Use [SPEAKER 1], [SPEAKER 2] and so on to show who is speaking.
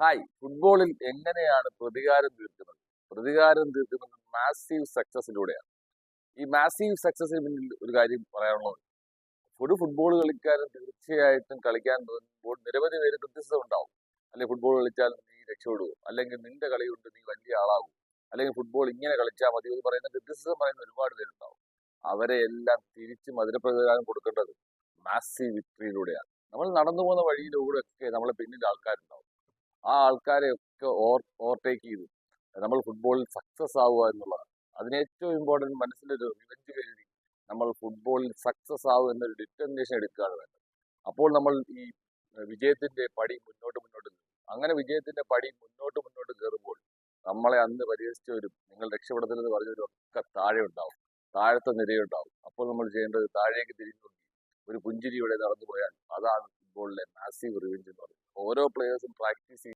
[SPEAKER 1] Hi, ഫുട്ബോളിൽ എങ്ങനെയാണ് പ്രതികാരം തീർക്കുന്നത്? പ്രതികാരം തീർക്കുന്നത് മാസീവ് സക്സസിലൂടെയാണ്. ഈ മാസീവ് സക്സസിന് പിന്നിൽ ഒരു കാര്യം പറയാനുള്ളത്, ഒരു ഫുട്ബോൾ കളിക്കാരൻ തീർച്ചയായിട്ടും കളിക്കാൻ തുടങ്ങുമ്പോൾ നിരവധി പേര് ക്രിറ്റിസിസം ഉണ്ടാവും. അല്ലെങ്കിൽ ഫുട്ബോൾ കളിച്ചാൽ നീ രക്ഷപ്പെടുവോ, അല്ലെങ്കിൽ നിന്റെ കളി കൊണ്ട് നീ വലിയ ആളാകും, അല്ലെങ്കിൽ ഫുട്ബോൾ ഇങ്ങനെ കളിച്ചാൽ മതി എന്ന് പറയുന്ന ക്രിറ്റിസിസം പറയുന്ന ഒരുപാട് പേരുണ്ടാവും. അവരെ എല്ലാം തിരിച്ച് മധുരപ്രതികാരം കൊടുക്കേണ്ടത് മാസീവ് വിക്ടറിയിലൂടെയാണ്. നമ്മൾ നടന്നു പോകുന്ന വഴിയിലൂടെ ഒക്കെ നമ്മളെ പിന്നിൽ ആൾക്കാരുണ്ടാവും. ആ ആൾക്കാരെ ഒക്കെ ഓവർടേക്ക് ചെയ്തു നമ്മൾ ഫുട്ബോളിൽ സക്സസ് ആവുക എന്നുള്ളതാണ്. അതിന് ഏറ്റവും ഇമ്പോർട്ടൻറ്റ് മനസ്സിലൊരു റിവെഞ്ച് കരുതി നമ്മൾ ഫുട്ബോളിൽ സക്സസ് ആവുക എന്നൊരു ഡിറ്റർമിനേഷൻ എടുക്കുകയാണ് വേണ്ടത്. അപ്പോൾ നമ്മൾ ഈ വിജയത്തിന്റെ പടി മുന്നോട്ട് മുന്നോട്ട് നീങ്ങും. അങ്ങനെ വിജയത്തിന്റെ പടി മുന്നോട്ട് മുന്നോട്ട് കയറുമ്പോൾ നമ്മളെ അന്ന് പരിഹസിച്ചവരും നിങ്ങൾ രക്ഷപ്പെടത്തില്ലെന്ന് പറഞ്ഞവരും ഒക്കെ താഴെ ഉണ്ടാവും, താഴത്തെ നിരയുണ്ടാവും. അപ്പോൾ നമ്മൾ ചെയ്യേണ്ടത് താഴേക്ക് തിരിഞ്ഞു നോക്കി ഒരു പുഞ്ചിരിയോടെ നടന്നു പോയാൽ അതാണ് ഫുട്ബോളിലെ മാസീവ് റിവെഞ്ച് എന്ന് പറയുന്നത്. ഓരോ പ്ലേയേഴ്സും പ്രാക്ടീസ്